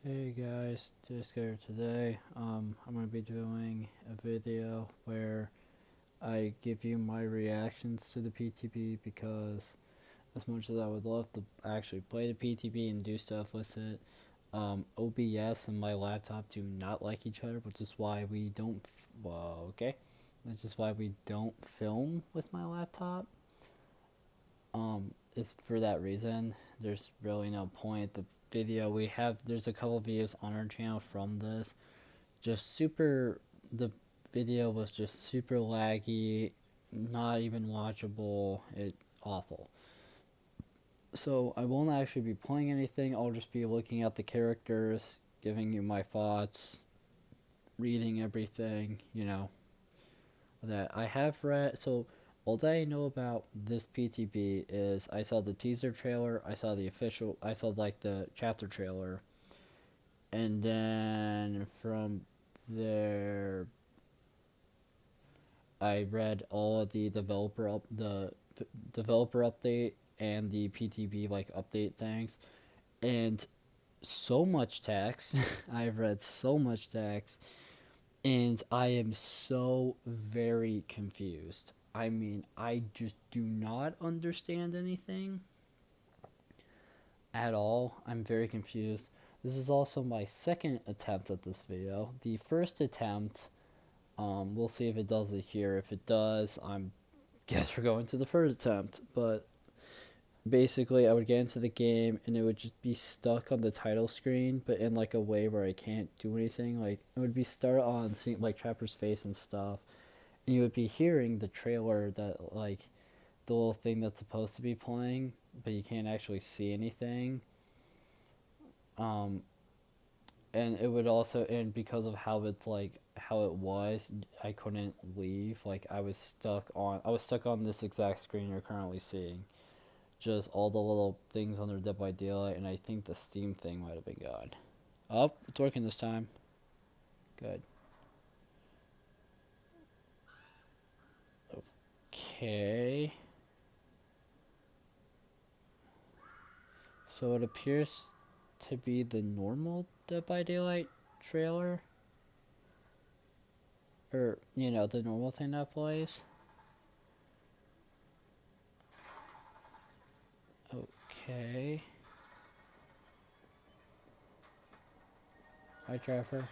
Hey guys, just here today. I'm gonna be doing a video where I give you my reactions to the PTB because as much as I would love to actually play the PTB and do stuff with it, OBS and my laptop do not like each other, which is why we don't. Which is why we don't film with my laptop. Is for that reason. There's really no point. The video we have, there's a couple videos on our channel from this. Just super, the video was just super laggy, not even watchable. It awful. So I won't actually be playing anything. I'll just be looking at the characters, giving you my thoughts, reading everything. That I have read. So all that I know about this PTB is I saw the teaser trailer, I saw like the chapter trailer, and then from there I read all of the developer update and the PTB like update things, and so much text. I've read so much text, and I am so very confused. I mean, I just do not understand anything at all. I'm very confused. This is also my second attempt at this video. The first attempt, we'll see if it does it here. If it does, I'm guess we're going to the first attempt. But basically, I would get into the game and it would just be stuck on the title screen, but in like a way where I can't do anything. Like it would be start on seeing like Trapper's face and stuff, and you would be hearing the trailer that like the little thing that's supposed to be playing, but you can't actually see anything. Um, and it would also, and because of how it's like how it was, I couldn't leave. Like I was stuck on this exact screen you're currently seeing. Just all the little things under Dead by Daylight, and I think the Steam thing might have been gone. Oh, it's working this time. Good. Okay. So it appears to be the normal Dead by Daylight trailer. Or, the normal thing that plays. Okay. Hi, Trevor.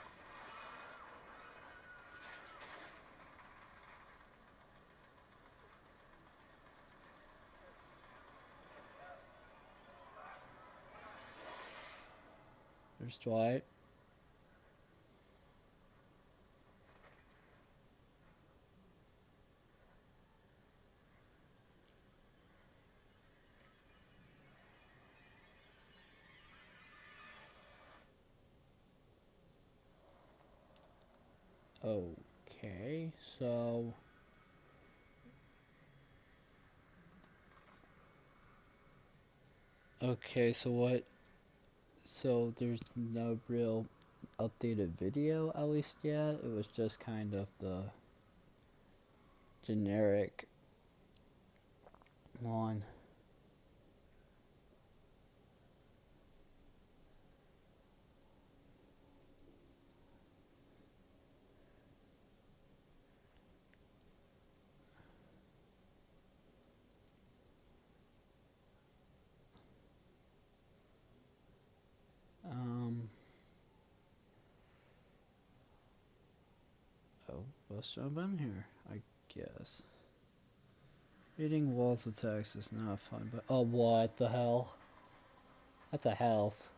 There's Dwight. Okay, so... Okay, so what... So there's no real updated video, at least yet. It was just kind of the generic one. Um... Oh, let's jump in here, I guess. Reading walls of text is not fun, but... Oh, what the hell? That's a house.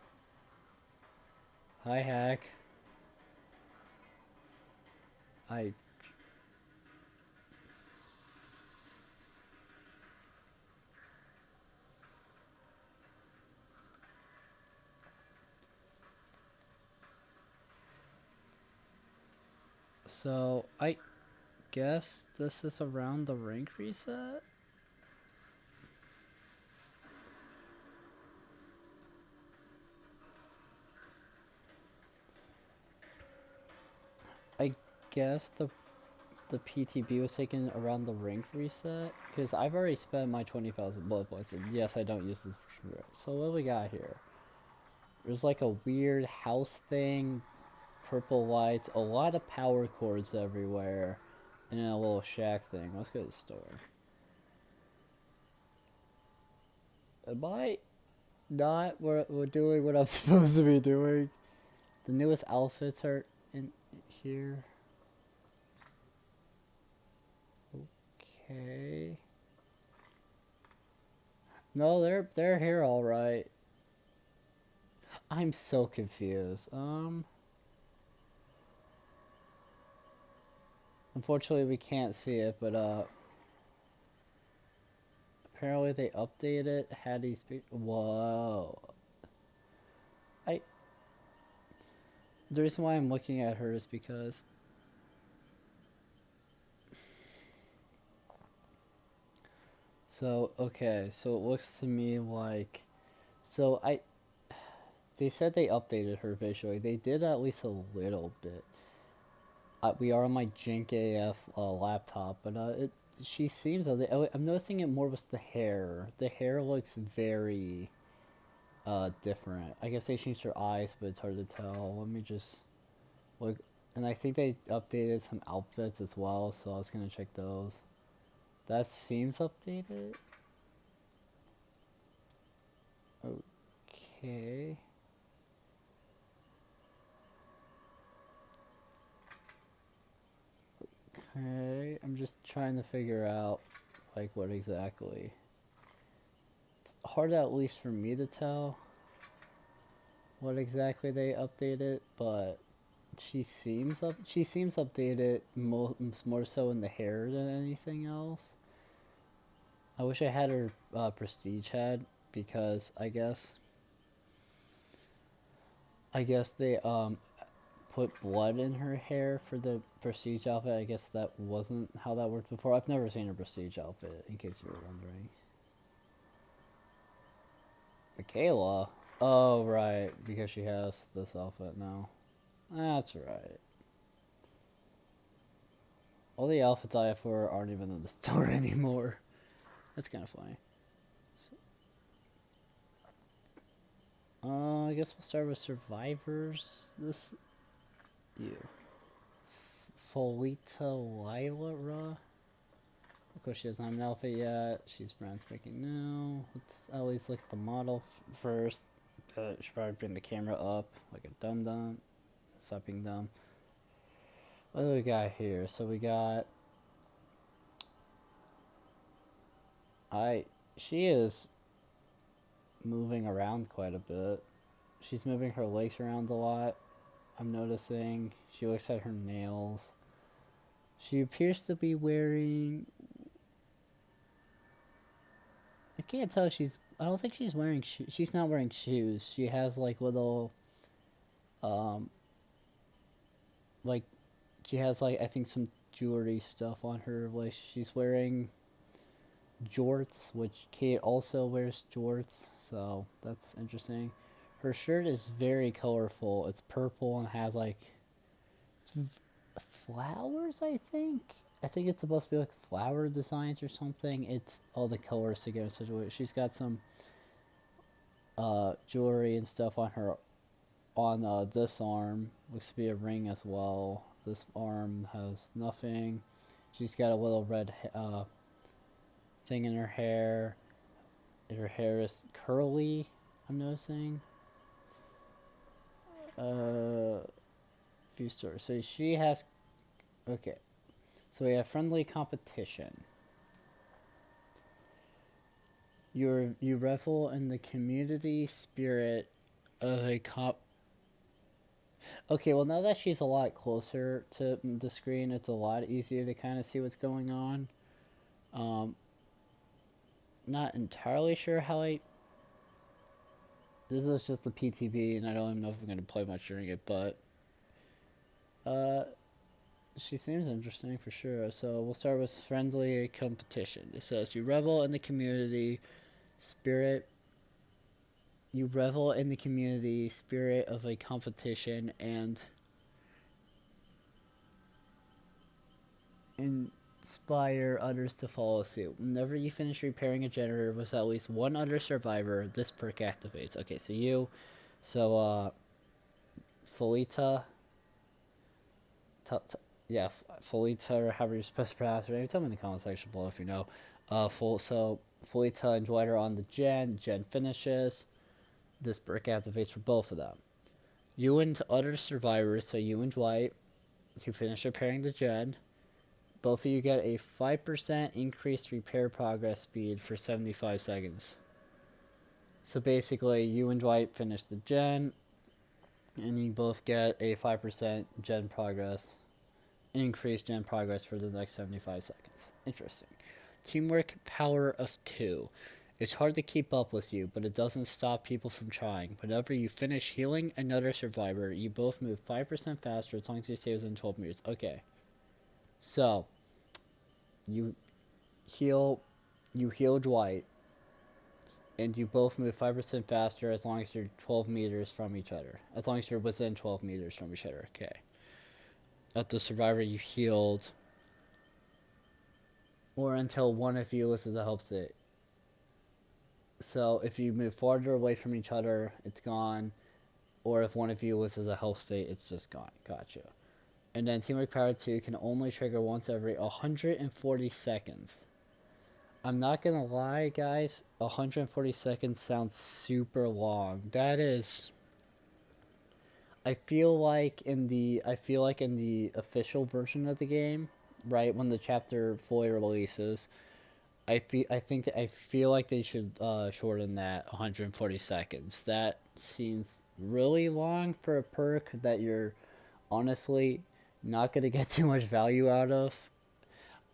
Hi, hack. I... So, I guess this is around the rank reset? I guess the PTB was taken around the rank reset, because I've already spent my 20,000 blood points, and yes, I don't use this for sure. So what do we got here? There's like a weird house thing, purple lights, a lot of power cords everywhere, and then a little shack thing. Let's go to the store. Am I not we're doing what I'm supposed to be doing? The newest outfits are in here. Okay. No, they're here all right. I'm so confused. Unfortunately we can't see it, but apparently they updated Hattie's speak. Whoa. I The reason why I'm looking at her is because okay, so it looks to me like so I they said they updated her visually. They did at least a little bit. We are on my Jink AF laptop, but she seems. I'm noticing it more with the hair. The hair looks very different. I guess they changed her eyes, but it's hard to tell. Let me just look. And I think they updated some outfits as well, so I was gonna check those. That seems updated. Okay. Okay, I'm just trying to figure out, like, what exactly. It's hard, at least for me, to tell what exactly they updated, but she seems updated more so in the hair than anything else. I wish I had her prestige head, because I guess they put blood in her hair for the prestige outfit. I guess that wasn't how that worked before. I've never seen a prestige outfit, in case you were wondering. Michaela? Oh, right, because she has this outfit now. That's right. All the outfits I have for her aren't even in the store anymore. That's kind of funny. I guess we'll start with survivors. You. Folita Lila. Of course, she doesn't have an outfit yet. She's brand spanking new. Let's at least look at the model first. Should probably bring the camera up like a dum-dum. Stop being dumb. What do we got here? So we got... She is moving around quite a bit. She's moving her legs around a lot. I'm noticing. She looks at her nails. She appears to be wearing... I can't tell if I don't think she's wearing shoes. She's not wearing shoes. She has like little... like... She has like, I think, some jewelry stuff on her. Like, she's wearing jorts, which Kate also wears jorts. So, that's interesting. Her shirt is very colorful. It's purple and has like... It's flowers, I think. I think it's supposed to be like flower designs or something. It's all the colors together in such a way. She's got some jewelry and stuff on her this arm. Looks to be a ring as well. This arm has nothing. She's got a little red thing in her hair. Her hair is curly, I'm noticing. Few stores. So she has... Okay. So we have friendly competition. You revel in the community spirit of a Okay, well, now that she's a lot closer to the screen, it's a lot easier to kind of see what's going on. Not entirely sure how This is just the PTB, and I don't even know if I'm going to play much during it, but... she seems interesting for sure. So we'll start with friendly competition. It says, you revel in the community spirit. You revel in the community spirit of a competition and inspire others to follow suit. Whenever you finish repairing a generator with at least one other survivor, this perk activates. Okay, so you So, Folita, yeah, Folita, or however you're supposed to pronounce her name. Tell me in the comment section below if you know. So Folita and Dwight are on the gen. Gen finishes. This brick activates for both of them. You and other survivors, so you and Dwight, who finish repairing the gen, both of you get a 5% increased repair progress speed for 75 seconds. So basically, you and Dwight finish the gen, and you both get a 5% gen progress, increased gen progress for the next 75 seconds. Interesting. Teamwork power of 2. It's hard to keep up with you, but it doesn't stop people from trying. Whenever you finish healing another survivor, you both move 5% faster as long as you stay within 12 meters. Okay. So, you heal Dwight, and you both move 5% faster as long as you're 12 meters from each other. As long as you're within 12 meters from each other. Okay. Of the survivor you healed, or until one of you loses a help state. So if you move farther away from each other, it's gone. Or if one of you loses a health state, it's just gone. Gotcha. And then Teamwork Power 2 can only trigger once every 140 seconds. I'm not gonna lie, guys. 140 seconds sounds super long. That is... I feel like in the official version of the game, right, when the chapter fully releases, I feel like they should shorten that 140 seconds. That seems really long for a perk that you're honestly not gonna get too much value out of.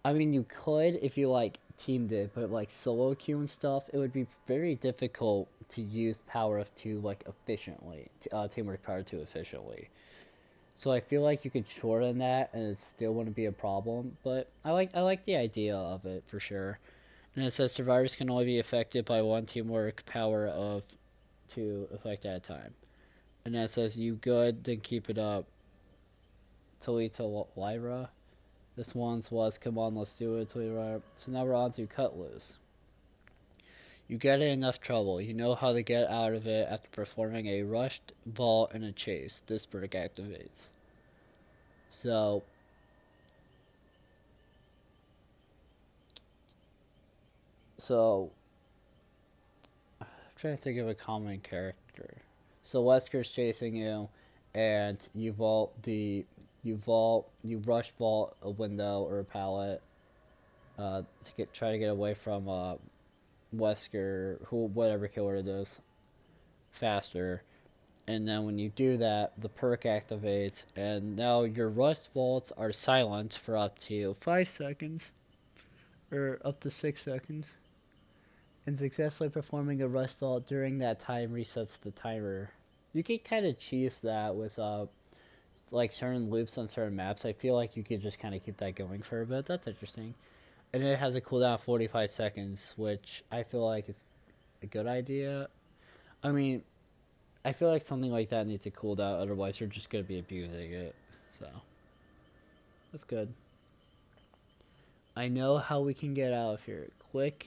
I mean, you could if you like teamed it, but like solo queue and stuff, it would be very difficult to use Power of 2 like efficiently, Teamwork Power 2 efficiently. So I feel like you could shorten that and it still wouldn't be a problem. But I like the idea of it for sure. And it says survivors can only be affected by one Teamwork Power of 2 effect at a time. And then it says you good, then keep it up. Talita Lyra. This one's was come on, let's do it. Talita. So now we're on to Cut Loose. You get in enough trouble. You know how to get out of it after performing a rushed vault and a chase. This brick activates. So I'm trying to think of a common character. So Wesker's chasing you, and you rush vault a window or a pallet to try to get away from Wesker, whatever killer it is, faster. And then when you do that, the perk activates, and now your rush vaults are silent for up to 5 seconds, or up to 6 seconds. And successfully performing a rush vault during that time resets the timer. You could kind of cheese that with like certain loops on certain maps. I feel like you could just kind of keep that going for a bit. That's interesting. And it has a cooldown of 45 seconds, which I feel like is a good idea. I mean, I feel like something like that needs a cooldown, otherwise you're just going to be abusing it. So, that's good. I know how we can get out of here. Click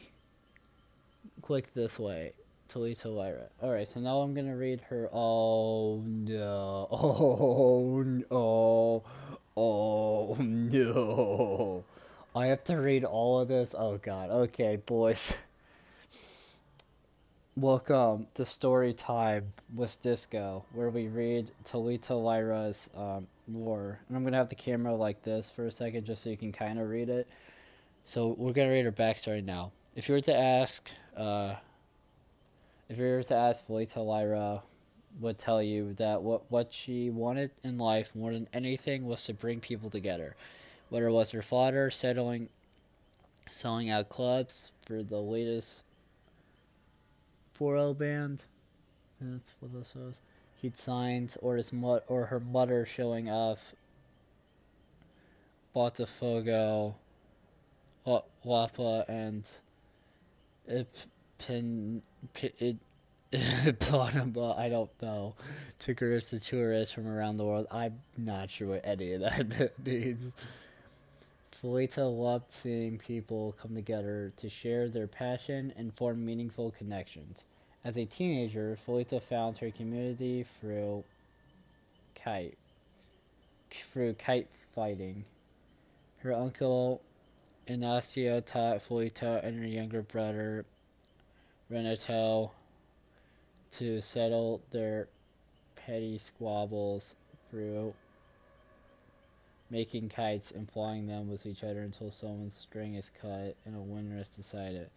this way. Talita Lyra. Alright, so now I'm gonna read her. Oh no. Oh no. Oh no. I have to read all of this? Oh god. Okay, boys. Welcome to Story Time with Disco, where we read Talita Lyra's lore. And I'm gonna have the camera like this for a second just so you can kind of read it. So we're gonna read her backstory now. If you were to ask Talita, Lyra would tell you that what she wanted in life more than anything was to bring people together. Whether it was her father selling out clubs for the latest 4L band, that's what this was, he'd signed, or her mother showing off Botafogo, Wapa, and I don't know, to groups of tourists from around the world. I'm not sure what any of that means. Felita loved seeing people come together to share their passion and form meaningful connections. As a teenager, Felita found her community kite through kite fighting. Her uncle Ignacio taught Felita and her younger brother Renato to settle their petty squabbles through making kites and flying them with each other until someone's string is cut and a winner is decided.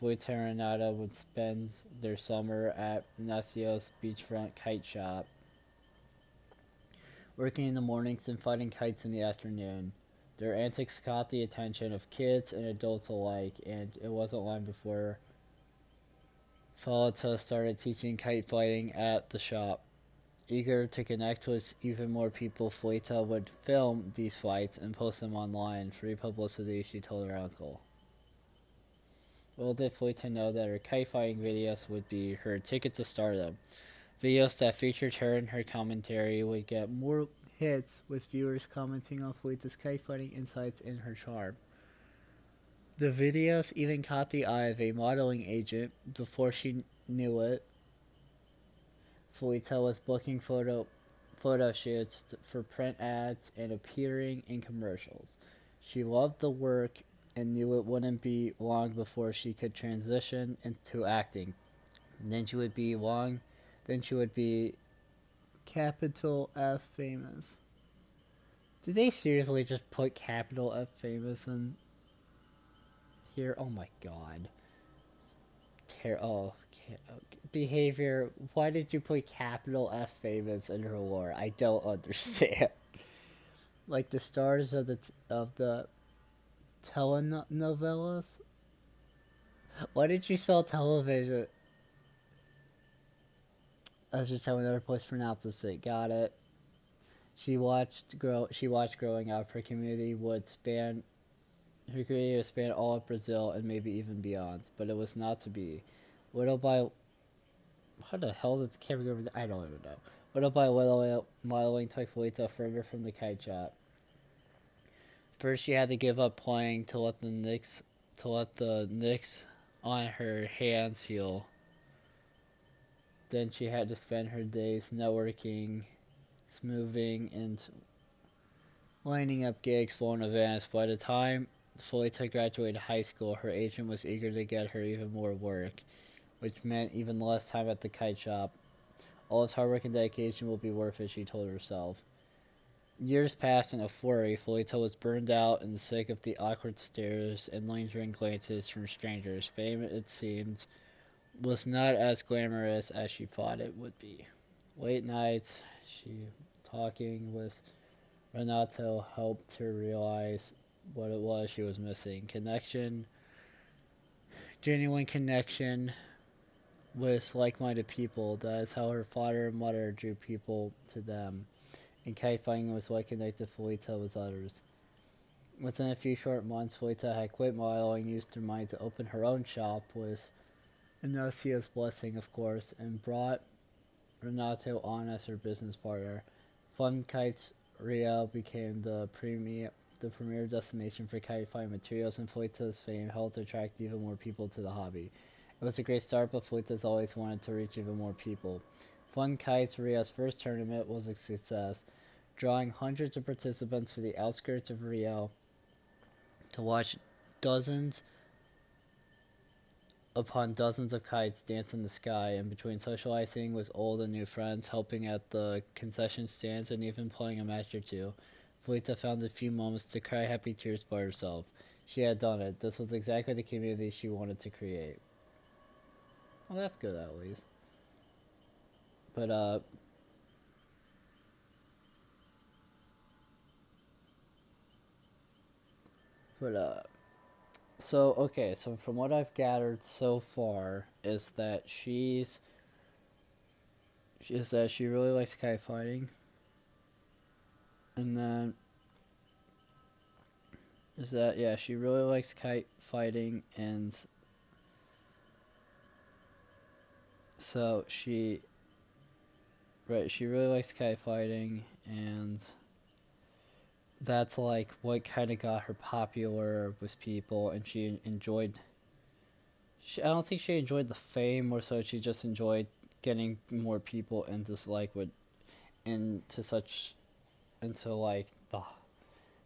Felita and Renato would spend their summer at Ignacio's beachfront kite shop, working in the mornings and fighting kites in the afternoon. Their antics caught the attention of kids and adults alike, and it wasn't long before Felita started teaching kite flying at the shop. Eager to connect with even more people, Felita would film these fights and post them online. Free publicity, she told her uncle. Little did Felita know that her kite fighting videos would be her ticket to stardom. Videos that featured her and her commentary would get more hits, with viewers commenting on Felita's kite fighting insights and her charm. The videos even caught the eye of a modeling agent. Before she knew it, Felita was booking photo shoots for print ads and appearing in commercials. She loved the work and knew it wouldn't be long before she could transition into acting. Then she would be capital F famous. Did they seriously just put capital F famous in here? Oh my god. Behavior. Why did you put capital F famous in her lore? I don't understand. Like the stars of the telenovelas. Why did you spell television? I was just having another place pronounces it. Got it. She watched growing up. Her community would span all of Brazil and maybe even beyond, but it was not to be. Little by how the hell did the camera go over there? I don't even know. Little by little, modeling took Felita further from the kite shop. First, she had to give up playing to let the nicks on her hands heal. Then she had to spend her days networking, smoothing, and lining up gigs for an events. By the time Felita graduated high school, her agent was eager to get her even more work, which meant even less time at the kite shop. All his hard work and dedication will be worth it, she told herself. Years passed in a flurry. Felita was burned out and sick of the awkward stares and lingering glances from strangers. Fame, it seemed, was not as glamorous as she thought it would be. Late nights, she talking with Renato helped her realize what it was she was missing. Genuine connection with like-minded people. That is how her father and mother drew people to them, and kite fighting was what connected Felita with others. Within a few short months, Felita had quit modeling, used her money to open her own shop with Ignacio's blessing, of course, and brought Renato on as her business partner. Fun Kites Rio became the premier destination for kite fighting materials, and Felita's fame helped attract even more people to the hobby. It was a great start, but Felita's always wanted to reach even more people. Fun Kites Rio's first tournament was a success, drawing hundreds of participants to the outskirts of Rio to watch dozens upon dozens of kites dance in the sky. And between socializing with old and new friends, helping at the concession stands, and even playing a match or two, Felita found a few moments to cry happy tears by herself. She had done it. This was exactly the community she wanted to create. Well, that's good at least. But so from what I've gathered so far is that she really likes kite fighting, and then she really likes kite fighting, and so she really likes kite fighting, and that's like what kind of got her popular with people, and she I don't think she enjoyed the fame, more so she just enjoyed getting more people into like what into such into like the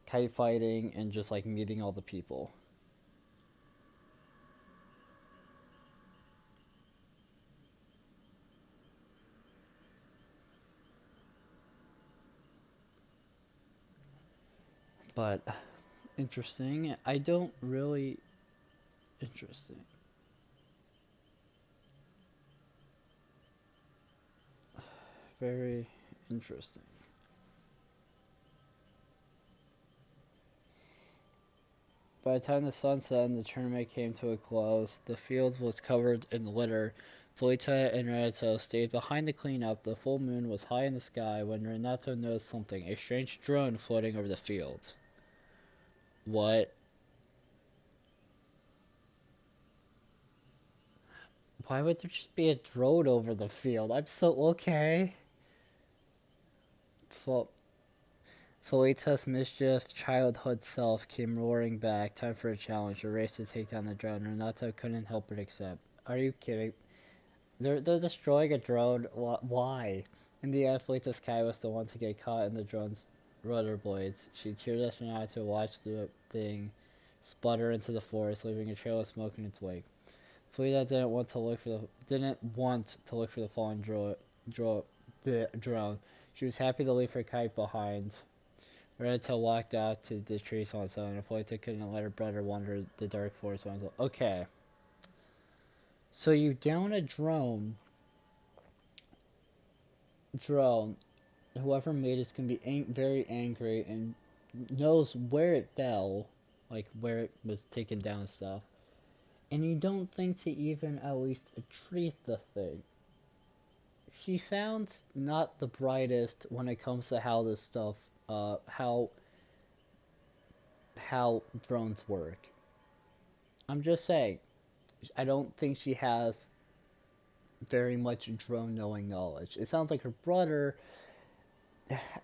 kite fighting and just like meeting all the people. But interesting. I don't really interesting. Very interesting. By the time the sun set and the tournament came to a close, the field was covered in litter. Felita and Renato stayed behind to clean up. The full moon was high in the sky when Renato noticed something, a strange drone floating over the field. What? Why would there just be a drone over the field? I'm so okay. Fel- Felita's mischief childhood self came roaring back. Time for a challenge, a race to take down the drone. Renato couldn't help but accept. Are you kidding? They're destroying a drone. Why? In the end, Felita Sky was the one to get caught in the drone's rudder blades. She cheered us Renato to watch the thing sputter into the forest, leaving a trail of smoke in its wake. Felita didn't want to look for the fallen drone. She was happy to leave her kite behind. Renato walked out to the trees on its own, and Felita couldn't let her brother wander the dark forest on his own. Okay. So you down a drone. Whoever made it's gonna be very angry and knows where it fell, like where it was taken down and stuff. And you don't think to even at least treat the thing. She sounds not the brightest when it comes to how this stuff, how drones work. I'm just saying, I don't think she has very much drone knowing knowledge. It sounds like her brother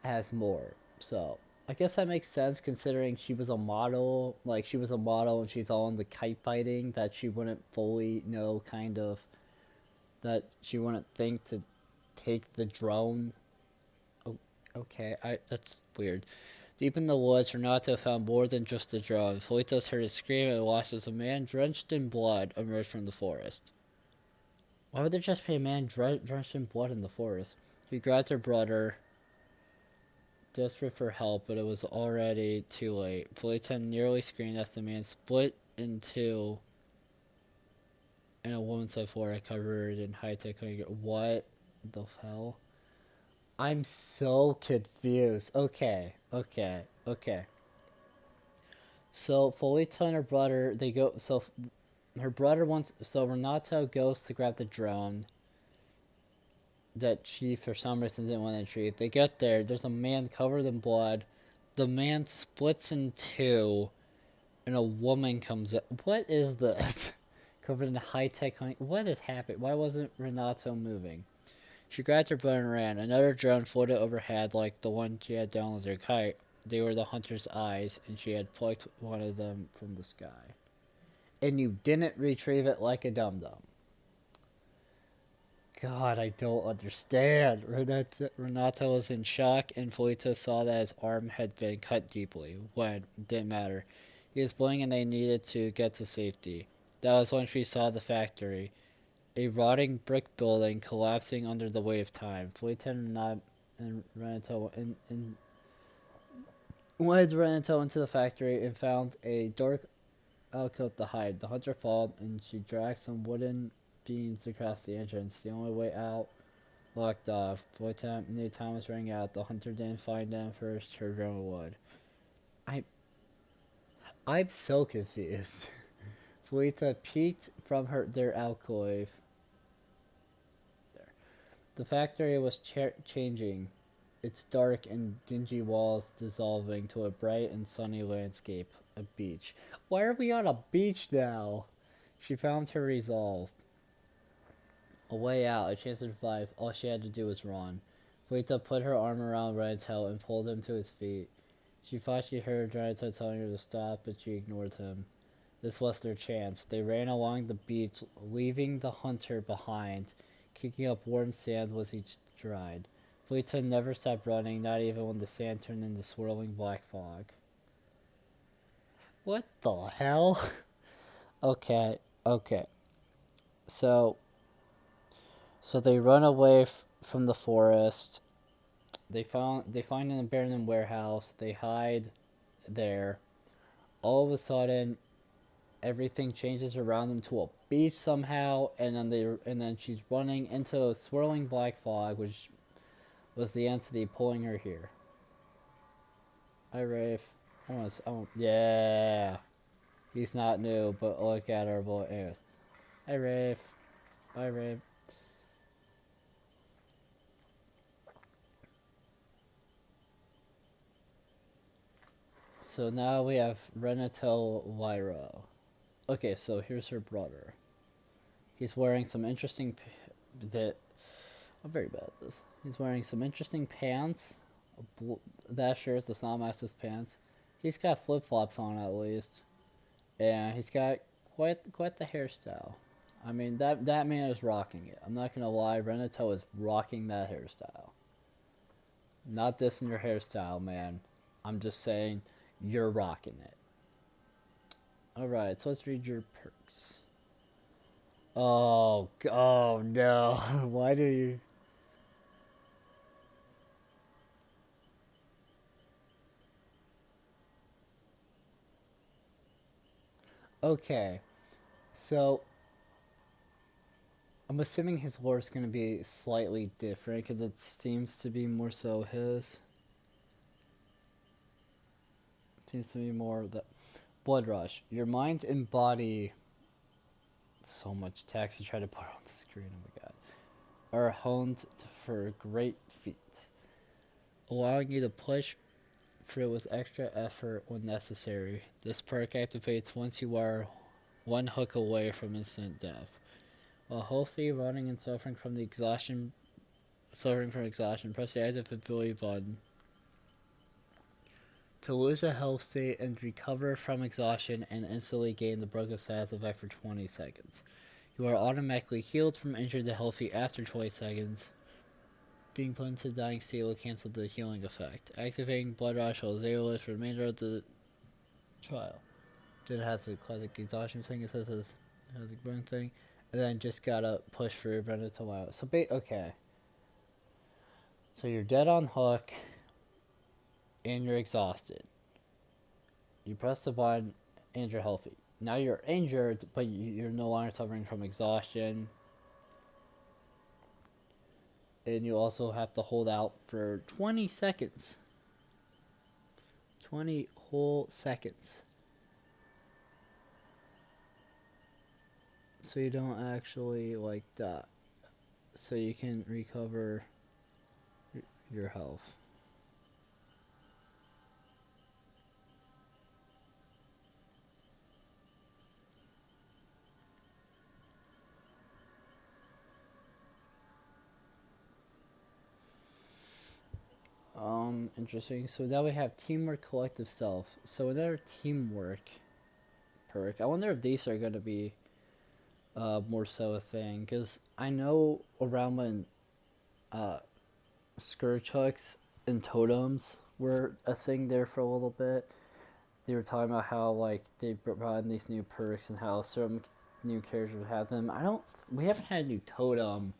has more. So I guess that makes sense considering she was a model. Like she was a model and she's all into kite fighting. That she wouldn't fully know, kind of. That she wouldn't think to take the drone. Oh, okay, that's weird. Deep in the woods, Renato found more than just a drone. Felitos heard a scream and watched as a man drenched in blood emerged from the forest. Why would there just be a man drenched in blood in the forest? He grabbed her brother, desperate for help, but it was already too late. Felita nearly screamed as the man split in two and a woman's head floor covered in high-tech. What the hell? I'm so confused. Okay. So Felita and her brother, they go. So her brother wants. So Renato goes to grab the drone that she, for some reason, didn't want to retrieve. They get there. There's a man covered in blood. The man splits in two, and a woman comes up. What is this? Covered in high-tech. What is happening? Why wasn't Renato moving? She grabbed her bow and ran. Another drone floated overhead like the one she had down with her kite. They were the hunter's eyes, and she had plucked one of them from the sky. And you didn't retrieve it like a dum-dum. God, I don't understand. Renato was in shock, and Felito saw that his arm had been cut deeply. When? Didn't matter. He was bleeding and they needed to get to safety. That was when she saw the factory. A rotting brick building collapsing under the weight of time. Felito and Renato led Renato into the factory and found a dark alcove to hide. The hunter followed, and she dragged some wooden beams across the entrance. The only way out locked off. Felita knew time was running out. The hunter didn't find them first. Her drone would. I'm so confused. Felita peeked from their alcove. There. The factory was changing, its dark and dingy walls dissolving to a bright and sunny landscape, a beach. Why are we on a beach now? She found her resolve. A way out, a chance to survive. All she had to do was run. Felita put her arm around Renato and pulled him to his feet. She thought she heard Renato telling her to stop, but she ignored him. This was their chance. They ran along the beach, leaving the hunter behind, kicking up warm sand as each dried. Fleeta never stopped running, not even when the sand turned into swirling black fog. What the hell? Okay, okay. So, so they run away from the forest. They find an abandoned warehouse. They hide there. All of a sudden, everything changes around them to a beach somehow, and then she's running into a swirling black fog, which was the entity pulling her here. Hi, Rafe. Yeah. He's not new, but look at our boy. Anyways. Hi, Rafe. Bye, Rafe. So now we have Renato Lyro. Okay, so here's her brother. He's wearing some interesting... I'm very bad at this. He's wearing some interesting pants. That shirt does not match his pants. He's got flip-flops on at least. And he's got quite the hairstyle. I mean, that man is rocking it. I'm not gonna lie, Renato is rocking that hairstyle. Not dissing your hairstyle, man. I'm just saying, you're rocking it. Alright, so let's read your perks. Oh no. Why do you... Okay, so I'm assuming his lore is going to be slightly different because it seems to be more so his. Seems to be more the Blood Rush. Your mind and body. So much text to try to put on the screen. Oh my god. Are honed for great feats, allowing you to push through with extra effort when necessary. This perk activates once you are one hook away from instant death. While healthy, running and suffering from exhaustion, press the active ability button to lose a health state and recover from exhaustion and instantly gain the broken status effect for 20 seconds. You are automatically healed from injured to healthy after 20 seconds. Being put into the dying state will cancel the healing effect. Activating Blood Rush will zero it for the remainder of the trial. Then it has the classic exhaustion thing, it has a burn thing. And then just gotta push through, run it to out. So, okay. So you're dead on hook, and you're exhausted. You press the button, and you're healthy. Now you're injured, but you're no longer suffering from exhaustion. And you also have to hold out for 20 seconds. 20 whole seconds. So you don't actually like die. So you can recover your health. Interesting. So now we have teamwork, collective self. So another teamwork perk. I wonder if these are going to be more so a thing, because I know around when scourge hooks and totems were a thing there for a little bit, they were talking about how like they brought in these new perks and how certain new characters would have them. We haven't had a new totem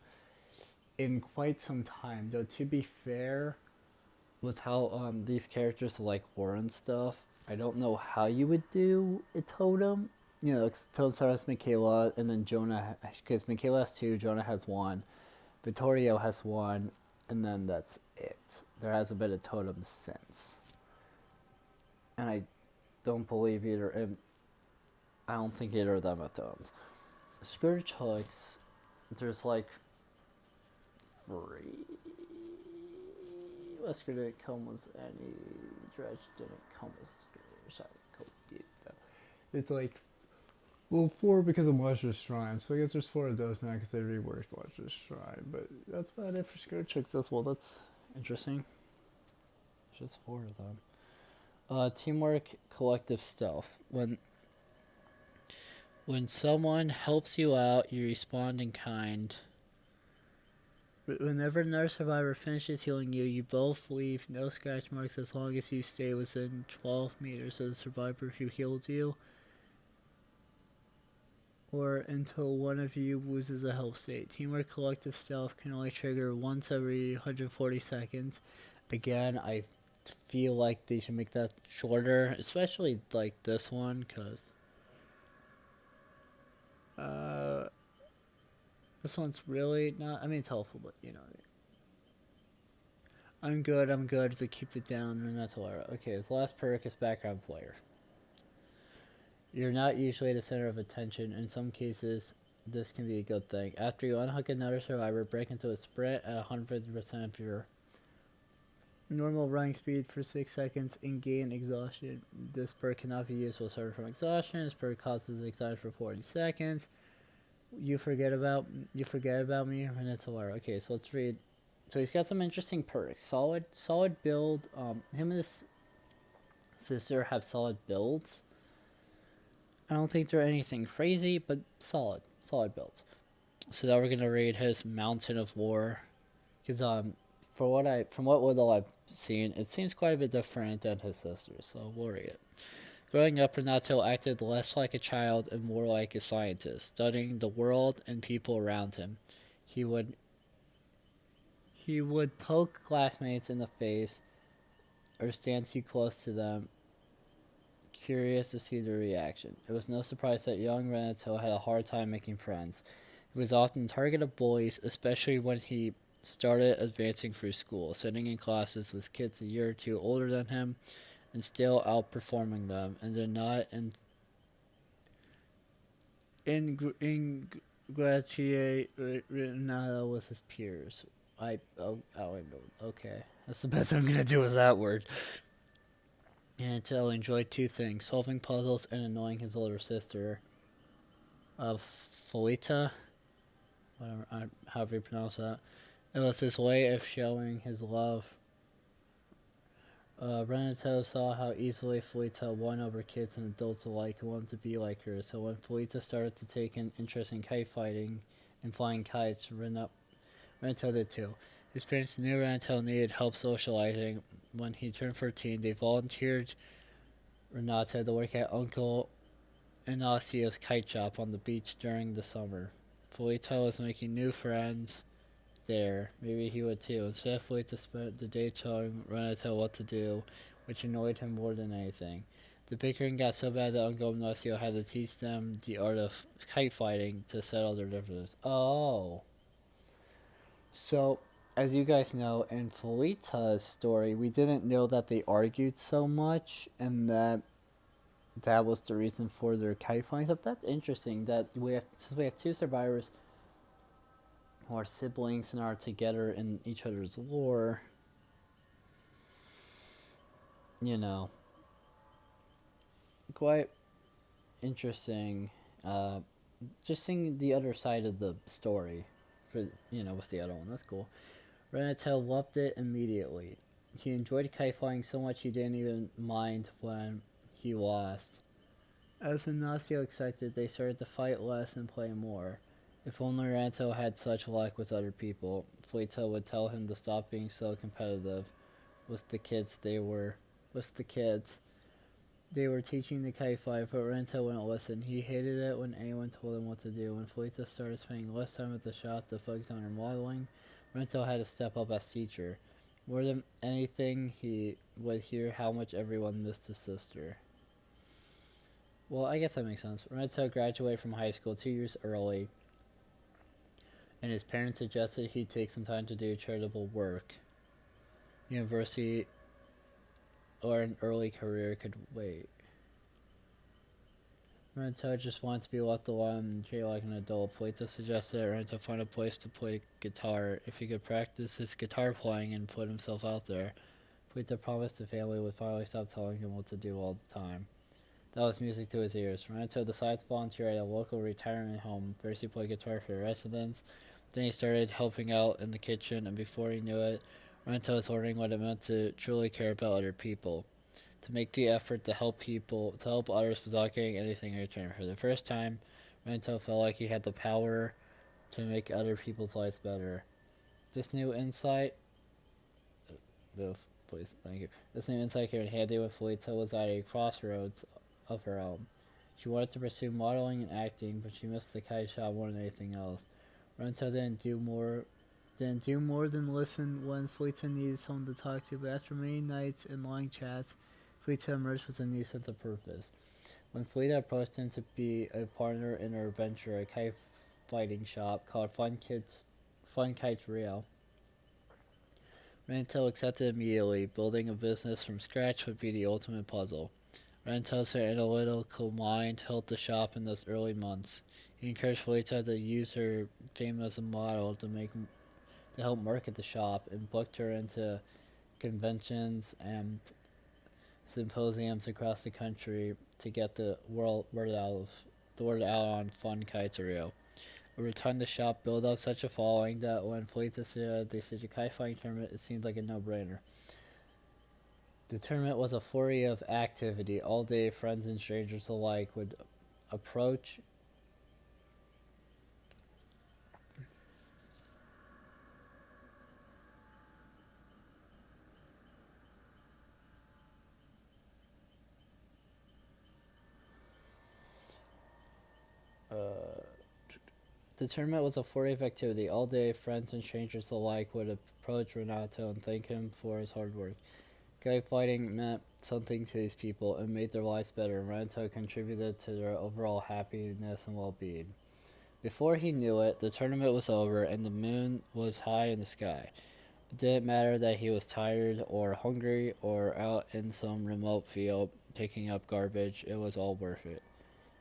in quite some time, though. To be fair, with how these characters like lore and stuff, I don't know how you would do a totem. You know, totem starts Michaela, and then Jonah, because Michaela has 2, Jonah has 1, Vittorio has 1, and then that's it. There hasn't been a totem since. And I don't believe either, and I don't think either of them have totems. Scourge hooks, there's like 3. Wesker didn't come with any, Dredge didn't come with Scourge. It's like, well, 4 because of Monstrous Shrine, so I guess there's 4 of those now because they reworked Monstrous Shrine, but that's about it for Scourge hooks as well. That's interesting. There's just 4 of them. Teamwork, collective stealth. When When someone helps you out, you respond in kind. Whenever another survivor finishes healing you, you both leave no scratch marks as long as you stay within 12 meters of the survivor who healed you, or until one of you loses a health state. Teamwork collective stealth can only trigger once every 140 seconds. Again, I feel like they should make that shorter, especially like this one, because this one's really not. I mean, it's helpful, but you know. I'm good, but keep it down, and that's all right. Okay, his last perk is background player. You're not usually the center of attention. In some cases, this can be a good thing. After you unhook another survivor, break into a sprint at 150% of your normal running speed for 6 seconds and gain exhaustion. This perk cannot be used while suffering from exhaustion. This perk causes exhaustion for 40 seconds. You forget about me, and it's hilarious. Okay, so let's read. So he's got some interesting perks. Solid build. Him and his sister have solid builds. I don't think they're anything crazy, but solid builds. So now we're gonna read his Mountain of War, because from what little I've seen, it seems quite a bit different than his sister. So we'll read it. Growing up, Renato acted less like a child and more like a scientist, studying the world and people around him. He would poke classmates in the face or stand too close to them, curious to see their reaction. It was no surprise that young Renato had a hard time making friends. He was often the target of bullies, especially when he started advancing through school, sitting in classes with kids a year or two older than him and still outperforming them, and did not ingratiate Renato with his peers. Okay. That's the best I'm gonna do with that word. And to enjoy two things: solving puzzles and annoying his older sister, Felita, whatever, however you pronounce that. It was his way of showing his love. Renato saw how easily Felita won over kids and adults alike who wanted to be like her, so when Felita started to take an interest in kite fighting and flying kites, Renato did too. His parents knew Renato needed help socializing. When he turned 14, they volunteered Renato to work at Uncle Inacio's kite shop on the beach during the summer. Felita was making new friends there. Maybe he would too. Instead, Felita spent the day telling Renato what to do, which annoyed him more than anything. The bickering got so bad that Uncle Ignacio had to teach them the art of kite fighting to settle their differences. Oh. So, as you guys know, in Felita's story, we didn't know that they argued so much, and that was the reason for their kite fighting stuff. That's interesting. Since we have two survivors who are siblings and are together in each other's lore, you know, quite interesting. Just seeing the other side of the story, with the other one. That's cool. Renato loved it immediately. He enjoyed kite flying so much he didn't even mind when he lost. As Ignacio expected, they started to fight less and play more. If only Renato had such luck with other people. Felita would tell him to stop being so competitive with the kids. They were teaching the kite fly, but Renato wouldn't listen. He hated it when anyone told him what to do. When Felita started spending less time at the shop to focus on her modeling, Renato had to step up as teacher. More than anything, he would hear how much everyone missed his sister. Well, I guess that makes sense. Renato graduated from high school 2 years early, and his parents suggested he take some time to do charitable work. University or an early career could wait. Renato just wanted to be left alone and treated like an adult. Felita suggested that Renato find a place to play guitar. If he could practice his guitar playing and put himself out there, Felita promised the family would finally stop telling him what to do all the time. That was music to his ears. Renato decided to volunteer at a local retirement home. First he played guitar for residents, then he started helping out in the kitchen, and before he knew it, Renato was learning what it meant to truly care about other people. to make the effort to help others without getting anything in return. For the first time, Renato felt like he had the power to make other people's lives better. This new insight, move, please, thank you. This new insight came in handy when Felita was at a crossroads of her own. She wanted to pursue modeling and acting, but she missed the kite shop more than anything else. Renato didn't do more than listen when Felita needed someone to talk to, but after many nights and long chats, Felita emerged with a new sense of purpose. When Felita approached him to be a partner in her venture, a kite fighting shop called Fun Kites Rio, Renato accepted immediately. Building a business from scratch would be the ultimate puzzle. Renato's analytical mind held the shop in those early months. He encouraged Felita to use her fame as a model to help market the shop, and booked her into conventions and symposiums across the country to get the word out on Fun Kites Rio. Over time, the shop built up such a following that when Felita said they staged a kite flying tournament, it seemed like a no-brainer. The tournament was a flurry of activity. All day, friends and strangers alike would approach The tournament was a flurry of activity. All day, friends and strangers alike would approach Renato and thank him for his hard work. Kite fighting meant something to these people and made their lives better. Renato contributed to their overall happiness and well-being. Before he knew it, the tournament was over and the moon was high in the sky. It didn't matter that he was tired or hungry or out in some remote field picking up garbage. It was all worth it.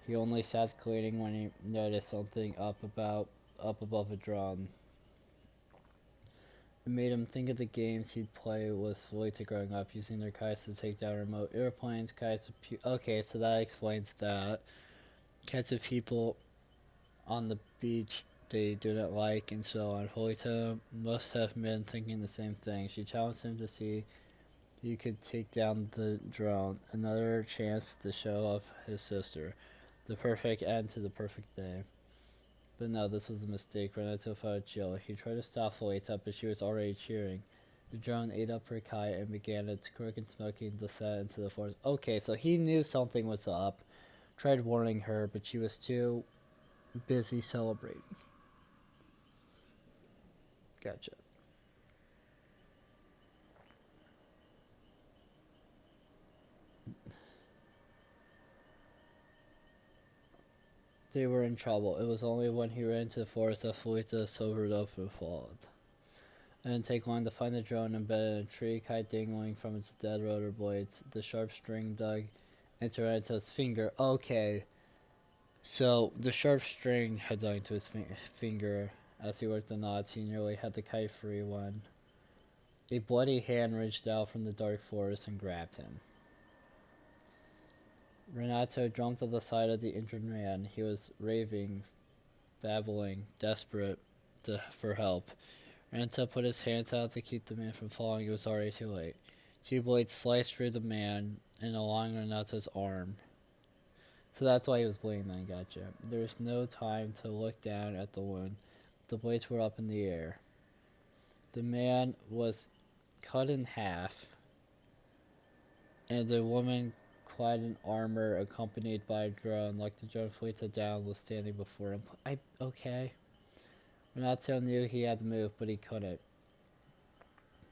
He only sat cleaning when he noticed something up above a drone. It made him think of the games he'd play with Felita growing up, using their kites to take down remote airplanes, kites of okay, so that explains that. Kites of people on the beach they didn't like, and so on. Felita must have been thinking the same thing. She challenged him to see he could take down the drone. Another chance to show off his sister. The perfect end to the perfect day. But no, this was a mistake. Renato felt chill. He tried to stop Felita, but she was already cheering. The drone ate up her kite and began its crooked smoking descent into the forest. Okay, so he knew something was up. Tried warning her, but she was too busy celebrating. Gotcha. They were in trouble. It was only when he ran into the forest that Felita sobered up and followed. It didn't take long to find the drone embedded in a tree, kite dangling from its dead rotor blades. The sharp string dug into Renato's finger. Okay, so the sharp string had dug into his finger. As he worked the knots, he nearly had the kite free when a bloody hand reached out from the dark forest and grabbed him. Renato jumped at the side of the injured man. He was raving, babbling, desperate for help. Renato put his hands out to keep the man from falling. It was already too late. Two blades sliced through the man and along Renato's arm. So that's why he was bleeding then, gotcha. There was no time to look down at the wound. The blades were up in the air. The man was cut in half, and the woman clad in armor accompanied by a drone, like the drone Felita down, was standing before him. Okay. Renato knew he had to move, but he couldn't.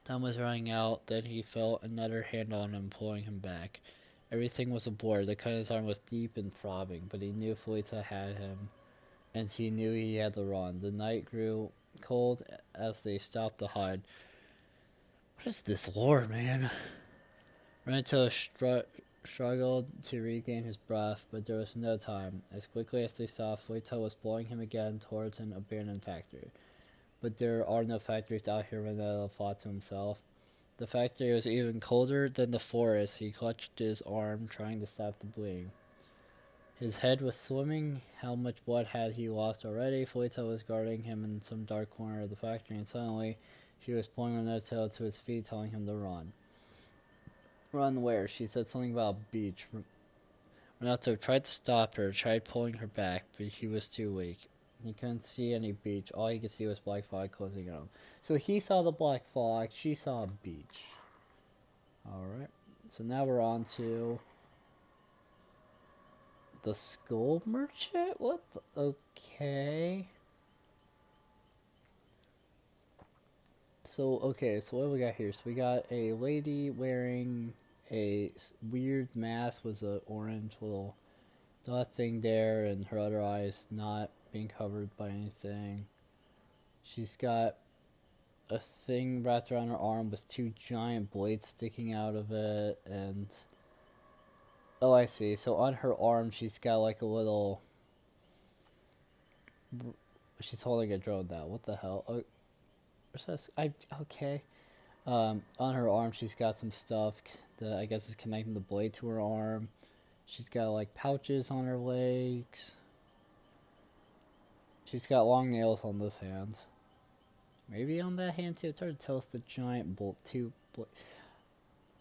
Time was running out, then he felt another hand on him, pulling him back. Everything was a blur. The cut in his arm was deep and throbbing, but he knew Felita had him, and he knew he had to run. The night grew cold as they stopped to hide. What is this lore, man? Renato struggled to regain his breath, but there was no time. As quickly as they saw, Felita was blowing him again towards an abandoned factory. But there are no factories out here, Renato thought to himself. The factory was even colder than the forest. He clutched his arm, trying to stop the bleeding. His head was swimming. How much blood had he lost already? Felita was guarding him in some dark corner of the factory, and suddenly she was pulling Renato to his feet, telling him to run. Run where? She said something about a beach. Renato tried to stop her, tried pulling her back, but he was too weak. He couldn't see any beach. All he could see was black fog closing in on him. So he saw the black fog. She saw a beach. Alright. So now we're on to the skull merchant? What the? Okay. So, okay, so what do we got here? So we got a lady wearing a weird mask with an orange little dot thing there, and her other eyes not being covered by anything. She's got a thing wrapped around her arm with two giant blades sticking out of it, and oh, I see. So on her arm, she's got like a little. She's holding a drone now. What the hell? Oh, okay. On her arm, she's got some stuff that I guess is connecting the blade to her arm. She's got like pouches on her legs. She's got long nails on this hand. Maybe on that hand too. It's hard to tell. It's the giant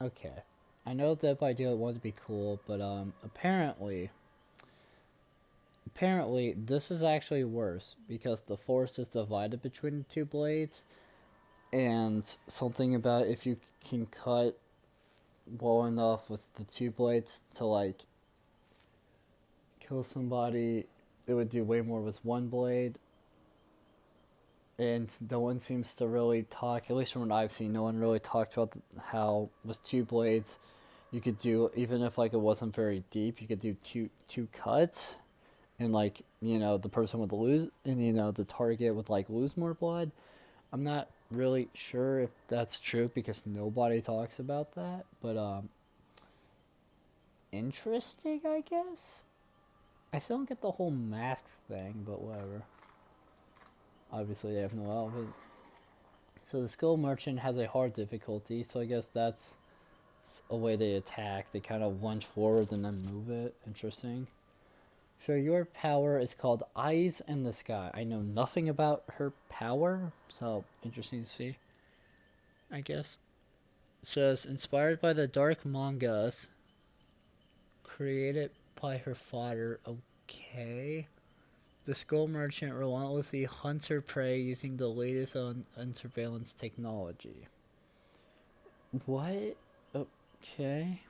Okay. I know that by deal it wanted to be cool, but apparently this is actually worse because the force is divided between the two blades, and something about if you can cut well enough with the two blades to like kill somebody, it would do way more with one blade. And no one seems to really talk, at least from what I've seen, no one really talked about how with two blades you could do, even if like it wasn't very deep, you could do two cuts, and like, you know, the person would lose, and you know, the target would like lose more blood. I'm not really sure if that's true because nobody talks about that, but interesting, I guess. I still don't get the whole masks thing, but whatever. Obviously they have no outfit. So the skull merchant has a hard difficulty, so I guess that's a way they attack. They kind of lunge forward and then move it. Interesting. So your power is called Eyes in the Sky. I know nothing about her power, so interesting to see, I guess. It says, inspired by the dark mangas created by her father. Okay. The skull merchant relentlessly hunts her prey using the latest on surveillance technology. What? Okay.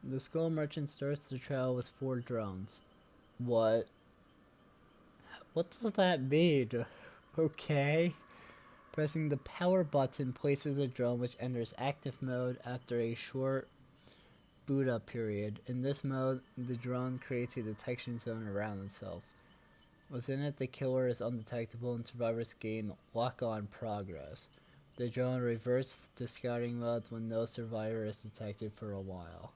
The skull merchant starts the trial with 4 drones. What? What does that mean? Okay. Pressing the power button places the drone which enters active mode after a short boot up period. In this mode, the drone creates a detection zone around itself. Within it, the killer is undetectable and survivors gain lock-on progress. The drone reverts to scouting mode when no survivor is detected for a while.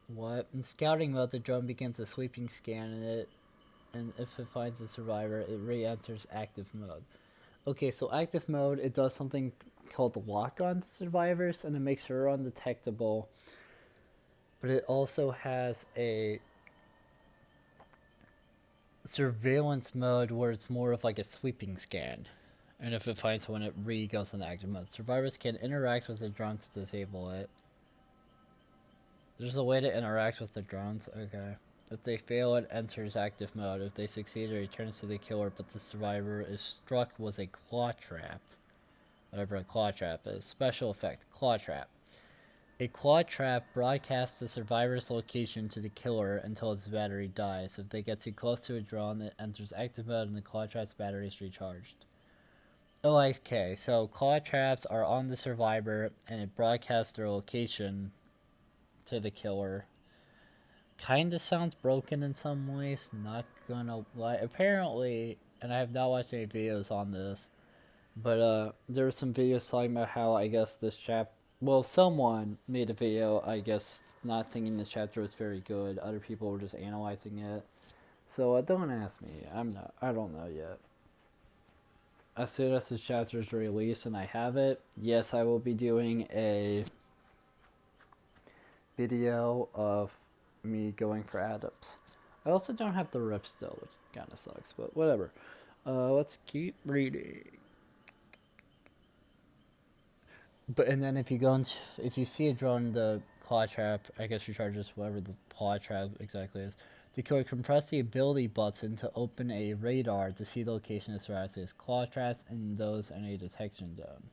What? In scouting mode, the drone begins a sweeping scan and if it finds a survivor, it re-enters active mode. Okay, so active mode, it does something called lock-on to survivors, and it makes her undetectable. But it also has a surveillance mode where it's more of like a sweeping scan. And if it finds one, it re-goes into active mode. Survivors can interact with the drone to disable it. There's a way to interact with the drones? Okay. If they fail, it enters active mode. If they succeed, it returns to the killer, but the survivor is struck with a claw trap. Whatever a claw trap is. Special effect, claw trap. A claw trap broadcasts the survivor's location to the killer until its battery dies. If they get too close to a drone, it enters active mode and the claw trap's battery is recharged. Oh, okay. So claw traps are on the survivor and it broadcasts their location to the killer. Kinda sounds broken in some ways, not gonna lie. Apparently, and I have not watched any videos on this, but there were some videos talking about how I guess this chapter, well, someone made a video, I guess, not thinking this chapter was very good. Other people were just analyzing it. So don't ask me. I don't know yet. as soon as this chapter is released and I have it, yes, I will be doing a video of me going for adepts. I also don't have the rip still, which kind of sucks, but whatever. Let's keep reading. But and then if you go into, if you see a drone in the claw trap, I guess you charge just whatever the claw trap exactly is. The killer can press the ability button to open a radar to see the location of Sarasi's claw traps and those in a detection zone.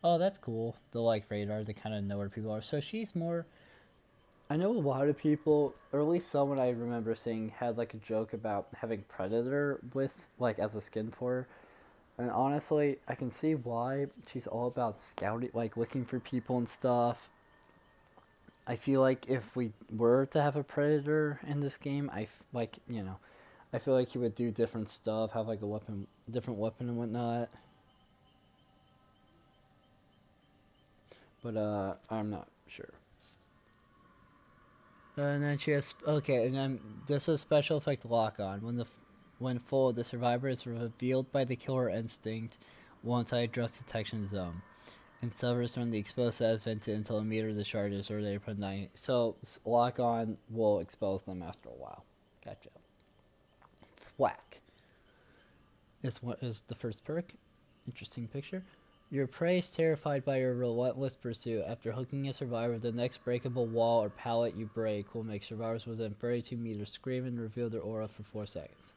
Oh, that's cool. The like radar to kind of know where people are. So she's more. I know a lot of people, or at least someone I remember seeing, had like a joke about having Predator with like as a skin for her. And honestly, I can see why. She's all about scouting, like looking for people and stuff. I feel like if we were to have a Predator in this game, like, you know, I feel like he would do different stuff, have like a weapon, different weapon and whatnot. But I'm not sure. And then she has, okay, and then this is special effect lock on. When full, the survivor is revealed by the killer instinct once I address detection zone. And severs from the exposed as vented until a meter discharges or they put 90. So lock on will expose them after a while. Gotcha. Whack. Is what is the first perk? Interesting picture. Your prey is terrified by your relentless pursuit. After hooking a survivor, the next breakable wall or pallet you break will make survivors within 32 meters scream and reveal their aura for 4 seconds.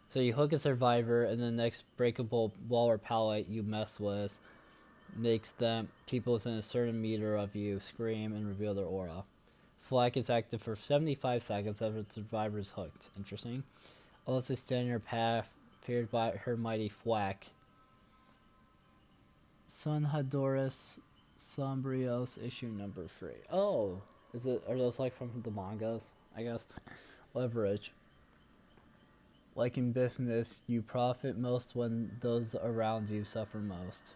So you hook a survivor, and the next breakable wall or pallet you mess with makes them people within a certain meter of you scream and reveal their aura. Flak is active for 75 seconds after the survivor is hooked. Interesting. Also stand in your path, feared by her mighty Flak. Sun Hadoras Sombrios issue number 3. Oh, are those like from the mangas, I guess? Leverage. Like in business, you profit most when those around you suffer most.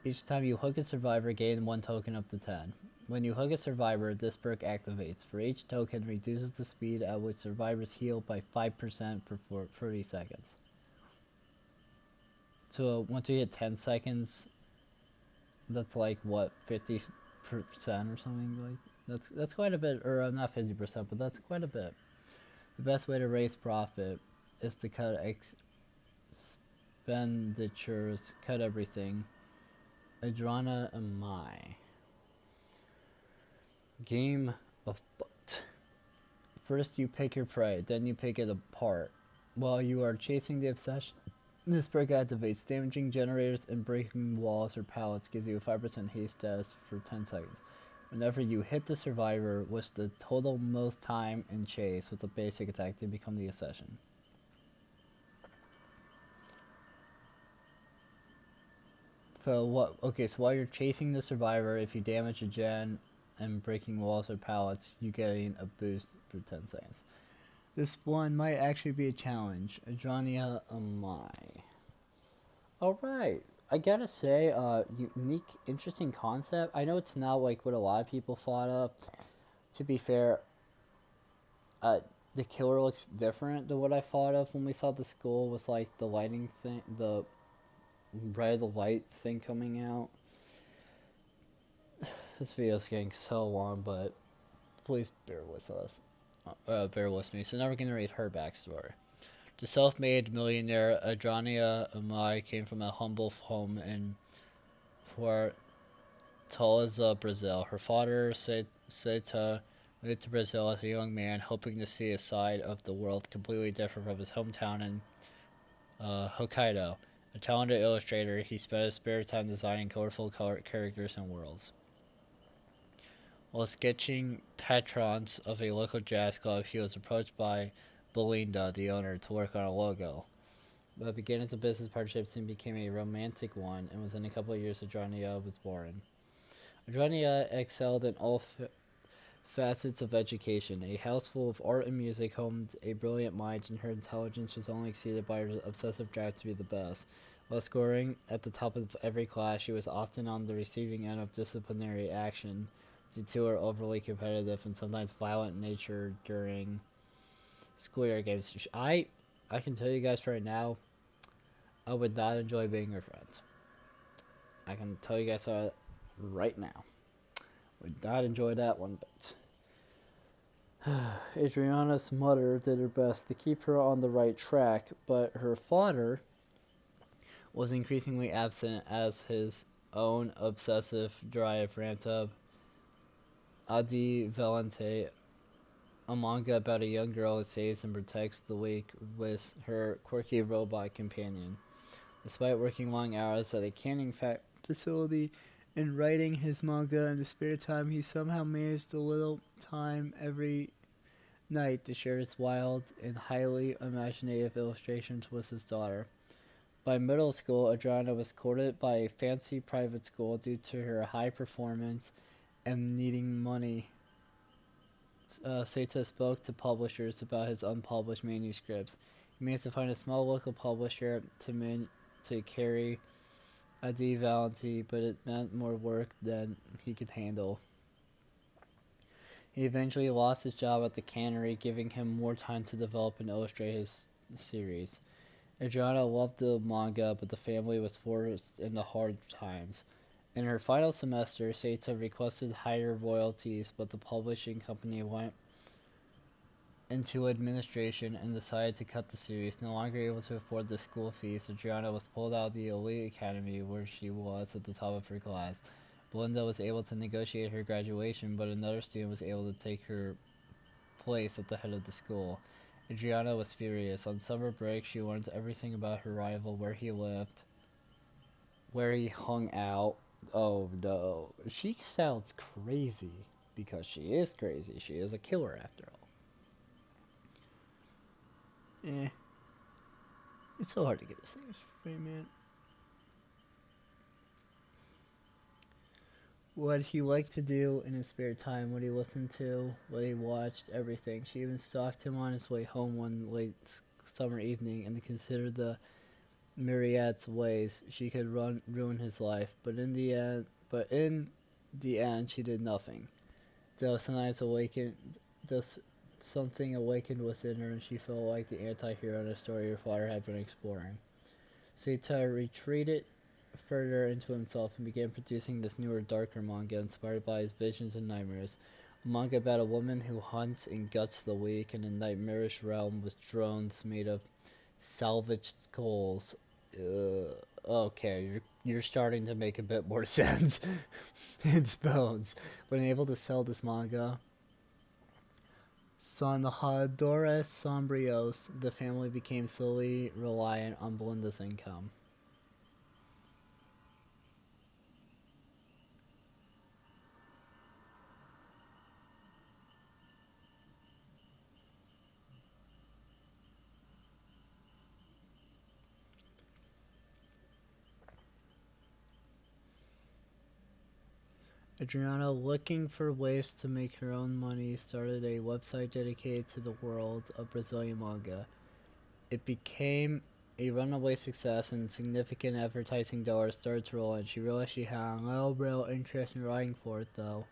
Each time you hook a survivor, gain 1 token up to 10. When you hook a survivor, this perk activates. For each token, reduces the speed at which survivors heal by 5% for 30 seconds. So once you hit 10 seconds, that's like what, 50% or something like that's quite a bit, or not 50%, but that's quite a bit. The best way to raise profit is to cut expenditures, cut everything. Adrana Amai. Game of foot. First you pick your prey, then you pick it apart. While you are chasing the obsession, this perk activates. Damaging generators and breaking walls or pallets gives you a 5% haste test for 10 seconds. Whenever you hit the survivor with the total most time in chase with a basic attack, they become the accession. So what? Okay, so while you're chasing the survivor, if you damage a gen and breaking walls or pallets, you gain a boost for 10 seconds. This one might actually be a challenge. Adrania Amai. Alright. I gotta say, unique, interesting concept. I know it's not like what a lot of people thought of. To be fair, the killer looks different than what I thought of when we saw the skull with like the lighting thing, the red light thing coming out. This video's getting so long, but please bear with us. Bear with me. So now we're going to read her backstory. The self-made millionaire Adrania Amai came from a humble home in Fortaleza, Brazil. Her father, Seita, moved to Brazil as a young man, hoping to see a side of the world completely different from his hometown in Hokkaido. A talented illustrator, he spent his spare time designing colorful characters and worlds. While sketching patrons of a local jazz club, he was approached by Belinda, the owner, to work on a logo. But began as a business partnership, soon became a romantic one, and within a couple of years, Adrania was born. Adrania excelled in all facets of education. A house full of art and music homed a brilliant mind, and her intelligence was only exceeded by her obsessive drive to be the best. While scoring at the top of every class, she was often on the receiving end of disciplinary action due to her overly competitive and sometimes violent nature during school year games. I can tell you guys right now, I would not enjoy being her friend. I can tell you guys that right now. Would not enjoy that one bit. Adriana's mother did her best to keep her on the right track, but her father was increasingly absent as his own obsessive drive ramped up. Adi Valente, a manga about a young girl who saves and protects the weak with her quirky robot companion. Despite working long hours at a canning facility and writing his manga in the spare time, he somehow managed a little time every night to share his wild and highly imaginative illustrations with his daughter. By middle school, Adriana was courted by a fancy private school due to her high performance and needing money. Seita spoke to publishers about his unpublished manuscripts. He managed to find a small local publisher to carry Adi Valenti, but it meant more work than he could handle. He eventually lost his job at the cannery, giving him more time to develop and illustrate his series. Adriana loved the manga, but the family was forced into hard times. In her final semester, Seita requested higher royalties, but the publishing company went into administration and decided to cut the series. No longer able to afford the school fees, Adriana was pulled out of the elite academy where she was at the top of her class. Belinda was able to negotiate her graduation, but another student was able to take her place at the head of the school. Adriana was furious. On summer break, she learned everything about her rival, where he lived, where he hung out. Oh no, she sounds crazy, because she is crazy. She is a killer after all. It's so hard to get his things straight, man. What he liked to do in his spare time, what he listened to, what he watched, everything. She even stalked him on his way home one late summer evening and considered the myriad ways she could ruin his life. But in the end, she did nothing. Though something awakened within her, and she felt like the anti-hero in a story her father had been exploring. Seita retreated further into himself and began producing this newer, darker manga inspired by his visions and nightmares. A manga about a woman who hunts and guts the weak in a nightmarish realm with drones made of salvaged skulls. Okay, you're starting to make a bit more sense. It's bones. When able to sell this manga, Sanadores Sombrios, the family became solely reliant on Belinda's income. Adriana, looking for ways to make her own money, started a website dedicated to the world of Brazilian manga. It became a runaway success, and significant advertising dollars started to roll in. She realized she had no real interest in writing for it, though,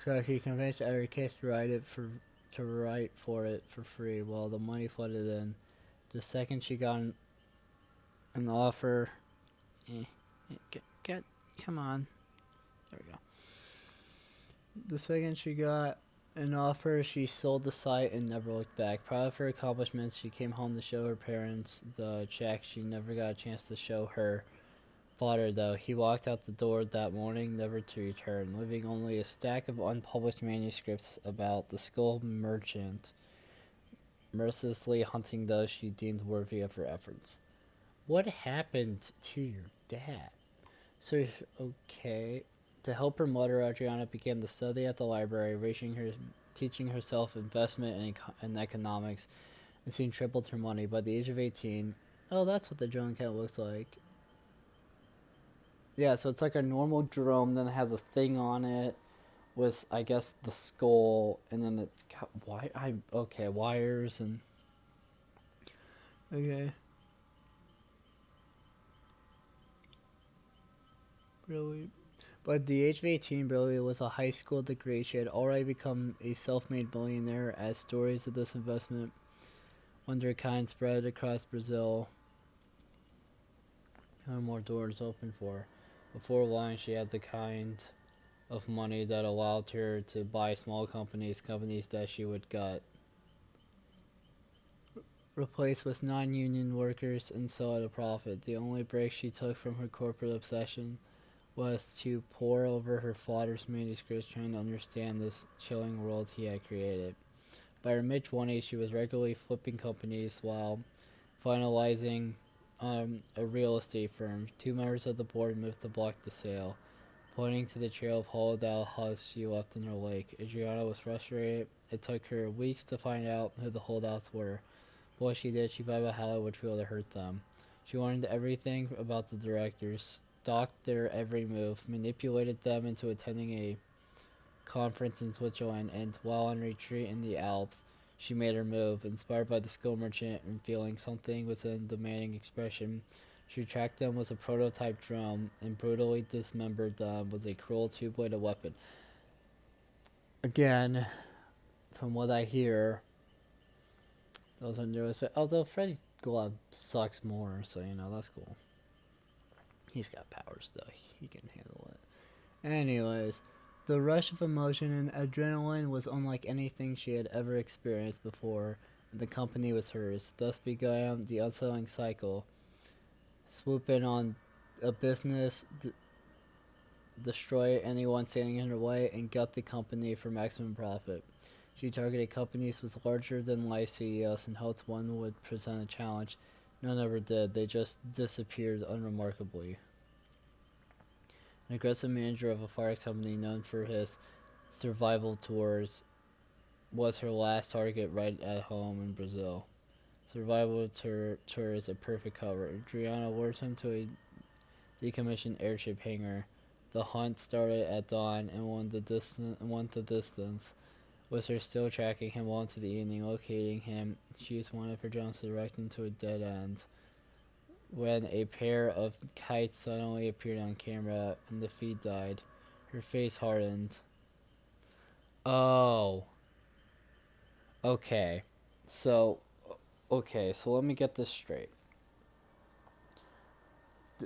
so she convinced other kids to write for it for free. While the money flooded in, the second she got an offer, come on, there we go. The second she got an offer, she sold the site and never looked back. Proud of her accomplishments, she came home to show her parents the check. She never got a chance to show her father, though. He walked out the door that morning, never to return, leaving only a stack of unpublished manuscripts about the skull merchant, mercilessly hunting those she deemed worthy of her efforts. What happened to your dad? So, okay. To help her mother, Adriana began to study at the library, teaching herself investment and economics, and soon tripled her money. By the age of 18, oh, that's what the drone kind of looks like. Yeah, so it's like a normal drone, then it has a thing on it with, I guess, the skull, and then it's got wires and... Okay. Really? But at the age of 18, Billy was a high school degree. She had already become a self-made millionaire as stories of this investment, one of their kind, spread across Brazil. more doors open for her. Before long, she had the kind of money that allowed her to buy small companies that she would gut, replace with non-union workers, and sell at a profit. The only break she took from her corporate obsession was to pore over her father's manuscripts, trying to understand this chilling world he had created. By her mid-20s, she was regularly flipping companies while finalizing a real estate firm. Two members of the board moved to block the sale, pointing to the trail of hollowed-out huts she left in her wake. Adriana was frustrated. It took her weeks to find out who the holdouts were, but when she did, she thought about how it would feel to hurt them. She learned everything about the directors, stalked their every move, manipulated them into attending a conference in Switzerland, and while on retreat in the Alps, she made her move. Inspired by the skill merchant and feeling something within demanding expression, she tracked them with a prototype drone and brutally dismembered them with a cruel two-bladed weapon. Again, from what I hear, those are new. Although Freddy's glove sucks more, so that's cool. He's got powers though; he can handle it. Anyways, the rush of emotion and adrenaline was unlike anything she had ever experienced before, and the company was hers. Thus began the unsettling cycle. Swoop in on a business, destroy anyone standing in her way, and gut the company for maximum profit. She targeted companies with larger-than-life CEOs and hoped one would present a challenge. None ever did. They just disappeared unremarkably. An aggressive manager of a fireworks company known for his survival tours was her last target right at home in Brazil. Survival tour is a perfect cover. Adriana lured him to a decommissioned airship hangar. The hunt started at dawn and won the distance. With her still tracking him well into the evening, locating him, she used one of her drones to direct him to a dead end. When a pair of kites suddenly appeared on camera and the feed died, her face hardened. Oh. Okay. So let me get this straight.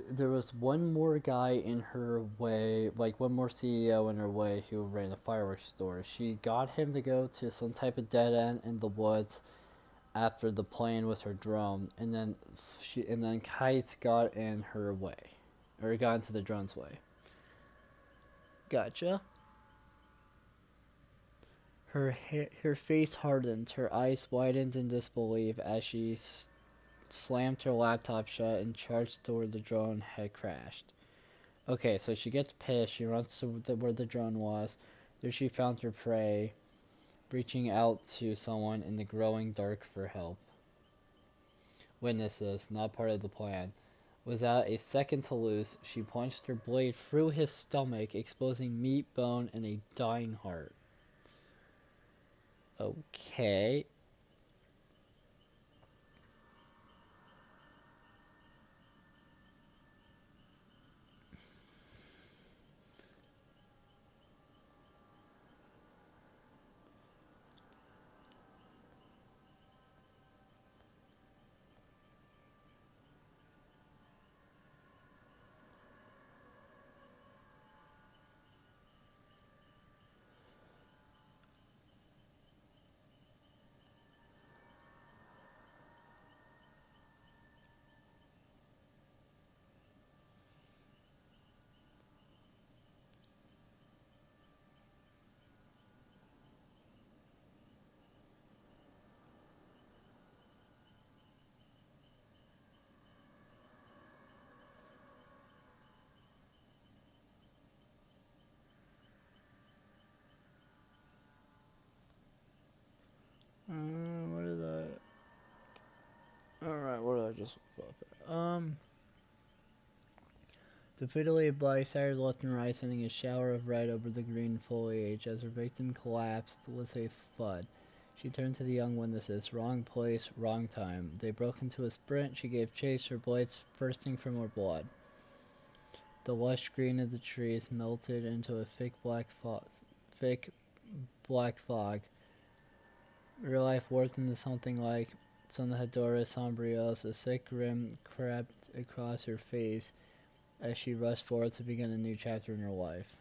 There was one more guy in her way, like one more CEO in her way who ran a fireworks store. She got him to go to some type of dead end in the woods after the plane with her drone, and then kites got in her way, or got into the drone's way. Gotcha. Her face hardened, her eyes widened in disbelief as she slammed her laptop shut and charged toward the drone had crashed. Okay, so she gets pissed. She runs to where the drone was. There she found her prey, reaching out to someone in the growing dark for help. Witnesses, not part of the plan. Without a second to lose, she punched her blade through his stomach, exposing meat, bone, and a dying heart. Okay. What is that? Alright, what did I just The fatally body staggered left and right, sending a shower of red over the green foliage. As her victim collapsed with a thud, she turned to the young witnesses. Wrong place, wrong time. They broke into a sprint. She gave chase, her blades bursting from her blood. The lush green of the trees melted into a thick black fog. Real life warped into something like on the Hedora Sombrios, a sick grin crept across her face as she rushed forward to begin a new chapter in her life.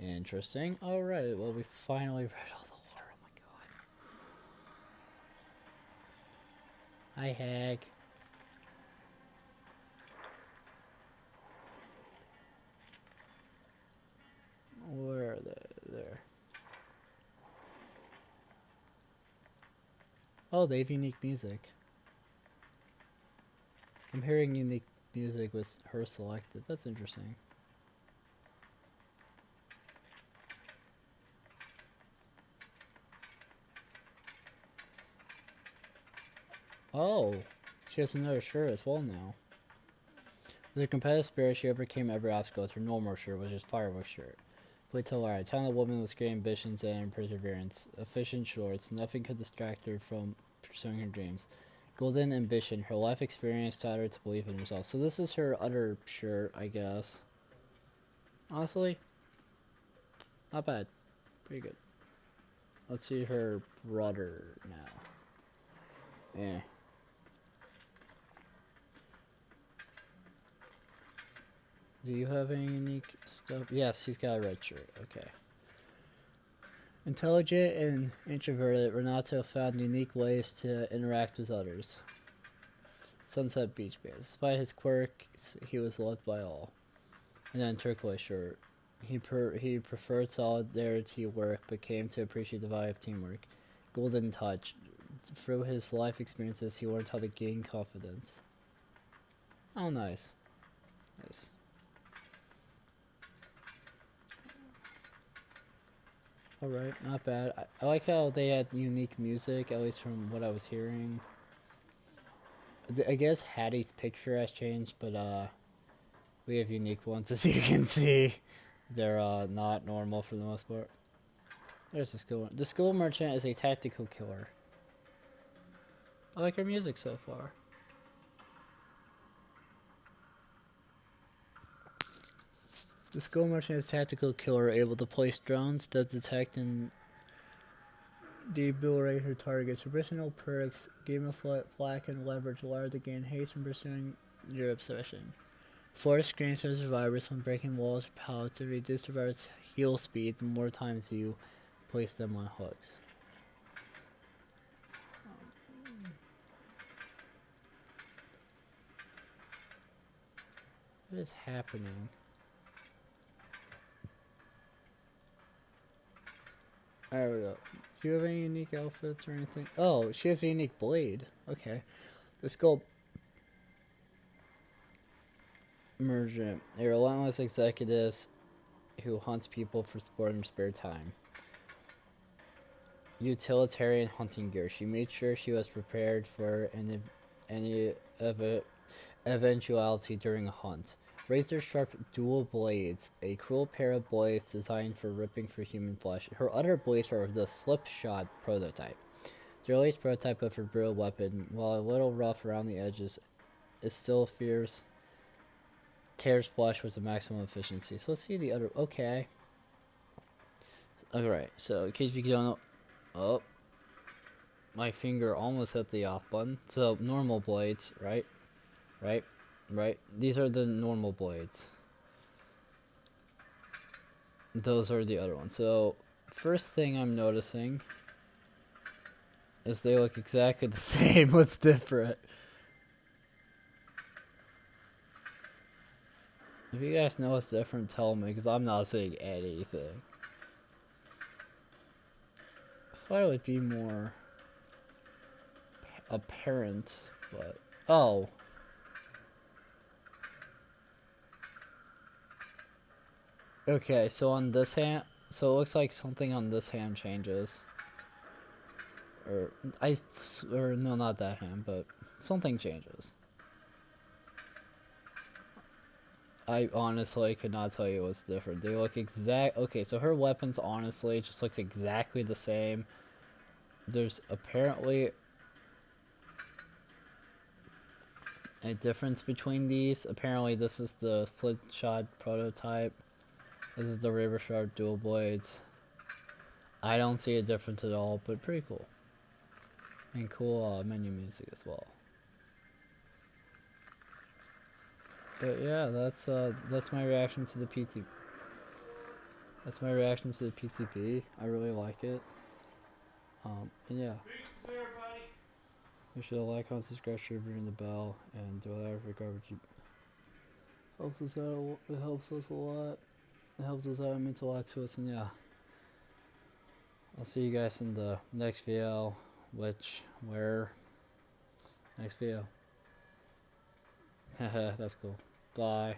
Interesting. Alright, well, we finally read all the lore. Oh my god. Hi, Hag. Where are they? There. Oh, they have unique music. I'm hearing unique music with her selected. That's interesting. Oh, she has another shirt as well now. With her competitive spirit, she overcame every obstacle. Her normal shirt was just fireworks shirt. Wait till our talented woman with great ambitions and perseverance. Efficient shorts, nothing could distract her from pursuing her dreams. Golden ambition, her life experience taught her to believe in herself. So this is her other shirt, I guess. Honestly, not bad. Pretty good. Let's see her brother now. Yeah. Do you have any unique stuff? Yes, he's got a red shirt. Okay. Intelligent and introverted, Renato found unique ways to interact with others. Sunset Beach Band. Despite his quirks, he was loved by all. And then turquoise shirt. He preferred solidarity work, but came to appreciate the value of teamwork. Golden touch. Through his life experiences, he learned how to gain confidence. Oh, nice. Nice. Alright, not bad. I like how they had unique music, at least from what I was hearing. I guess Hattie's picture has changed, but we have unique ones, as you can see. They're not normal for the most part. There's the skill. The skill merchant is a tactical killer. I like her music so far. The skill merchant is a tactical killer able to place drones that detect and debilitate her targets. Her personal perks, game of flak and leverage allow her to gain haste when pursuing your obsession. Force screens for survivors when breaking walls or pallets to reduce survivors' heal speed the more times you place them on hooks. What is happening? There we go. Do you have any unique outfits or anything? Oh, she has a unique blade. Okay. The skull merchant. A relentless executive who hunts people for sport in spare time. Utilitarian hunting gear. She made sure she was prepared for any eventuality during a hunt. Razor sharp dual blades, a cruel pair of blades designed for ripping for human flesh. Her other blades are the slipshod prototype. The earliest prototype of her brutal weapon, while a little rough around the edges, it still tears flesh with a maximum efficiency. So let's see the other. Okay. Alright, so in case you don't know. Oh. My finger almost hit the off button. So normal blades, right? Right? Right? These are the normal blades. Those are the other ones. So, first thing I'm noticing is they look exactly the same. What's different? If you guys know what's different, tell me, because I'm not seeing anything. I thought it would be more apparent, but... Oh. Okay, so on this hand, so it looks like something on this hand changes. Or no, not that hand, but something changes. I honestly could not tell you what's different. They look okay, so her weapons honestly just looks exactly the same. There's apparently a difference between these. Apparently this is the slipshod prototype. This is the River Sharp dual blades. I don't see a difference at all, but pretty cool. and cool menu music as well. But yeah, that's my reaction to the PT. That's my reaction to the PTP. I really like it. And yeah, make sure to like, comment, subscribe, share, ring the bell, and do whatever garbage you helps us out. It helps us a lot. It helps us out. It means a lot to us. And yeah, I'll see you guys in the next video. Next video. Haha, that's cool. Bye.